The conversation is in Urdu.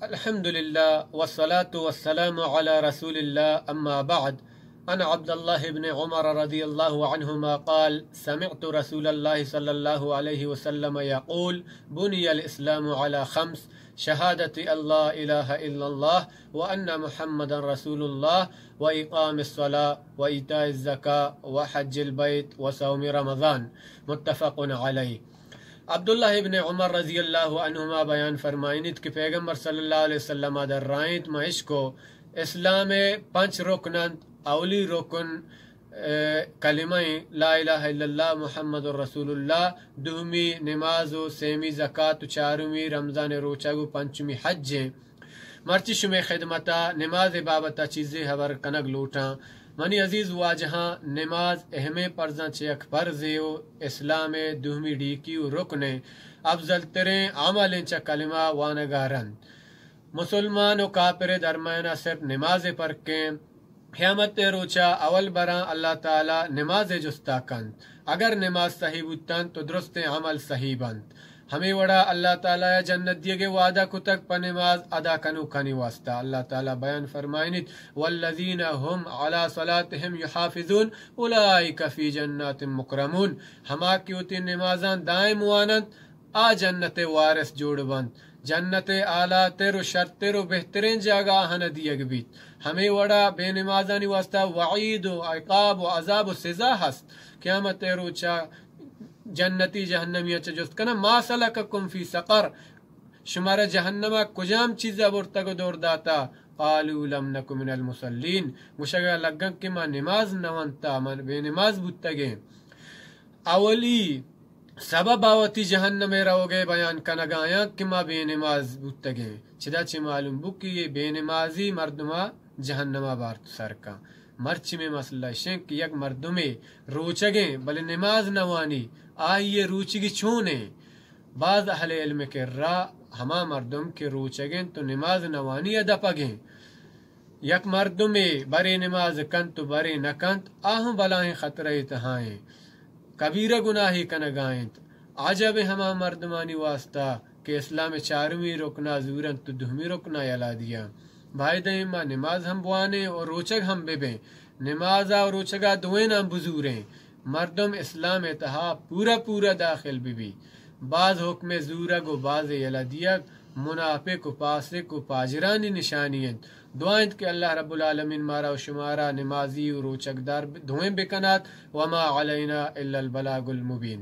الحمد لله والصلاة والسلام على رسول الله أما بعد. أنا عبد الله بن عمر رضي الله عنهما قال: سمعت رسول الله صلى الله عليه وسلم يقول: بني الإسلام على خمس: شهادة أن لا إله إلا الله وأن محمد رسول الله وإقام الصلاة وإيتاء الزكاة وحج البيت وصوم رمضان. متفق عليه. عبداللہ ابن عمر رضی اللہ عنہما بیان فرمائنت کہ پیغمبر صلی اللہ علیہ وسلم در رائنت معش کو اسلام پنچ رکنند. اولی رکن کلمہ لا الہ الا اللہ محمد رسول اللہ، دومی نماز و سیمی زکاة، چارمی رمضان روچگو، پنچمی حج. مرچی شمی خدمتا نماز بابتا چیزیں حبر کنگ لوٹاں. منی عزیز واجہاں نماز اہم پرزاں چیک پرزیو اسلام دومی ڈیکیو رکنے افضل ترین عملیں چا کلمہ وانگارند. مسلمان و کافر درمیانہ صرف نماز پر کیں. قیامت روچا اول براں اللہ تعالی نماز جستا کند. اگر نماز صحیح بودتن تو درست عمل صحیح بند. ہمیں وڑا اللہ تعالیٰ جنت دیے گے وعدہ کو تک پا نماز ادا کنو کنی واسطہ. اللہ تعالیٰ بیان فرمائنت: والذین هم علی صلاتهم یحافظون اولئک فی جنات مکرمون. ہما کیوتی نمازان دائم وانند آ جنت وارث جوڑ بند. جنت اعلیٰ تر و شرط تر و بہترین جاگہ آہن دیگ بیت. ہمیں وڑا بے نمازانی واسطہ وعید و عقاب و عذاب و سزا ہست. قیامت روچا جنتی جہنمیہ چا جست کنا ما سلککم فی سقر، شمارا جہنمہ کجام چیزا برتگو دور داتا؟ قالوا لم نکو من المصلین، مشاگا لگن کہ ما نماز نوانتا، من بے نماز بودتگیں. اولی سبب آواتی جہنم رو گئے بیان کنگایا کہ ما بے نماز بودتگیں. چدا چی معلوم بو کہ یہ بے نمازی مردمہ جہنمہ بارت سرکا. مرچ میں مسئلہ شنک یک مردمے روچگیں بلے نماز نوانی آئیے روچگی چھونے. بعض اہل علم کے را ہما مردم کے روچگیں تو نماز نوانی ادا پگیں. یک مردمے برے نماز کن تو برے نکنت آہم بلائیں خطرہ تہائیں کبیرہ گناہی کنگائیں. عجب ہما مردمانی واسطہ کہ اسلام چارمی رکنا زورن تو دہمی رکنا یلا دیا. بھائی دائمہ نماز ہم بوانے اور روچگ ہم بے بیں. نمازہ اور روچگا دوین ہم بزوریں. مردم اسلام اتحا پورا داخل بھی. بعض حکم زورگ و بعض یلا دیگ منافق و پاسق و پاجرانی نشانیاں. دعائیں کہ اللہ رب العالمین مارا و شمارا نمازی و روچگدار دویں بکنات. وما علینا الا البلاغ المبین.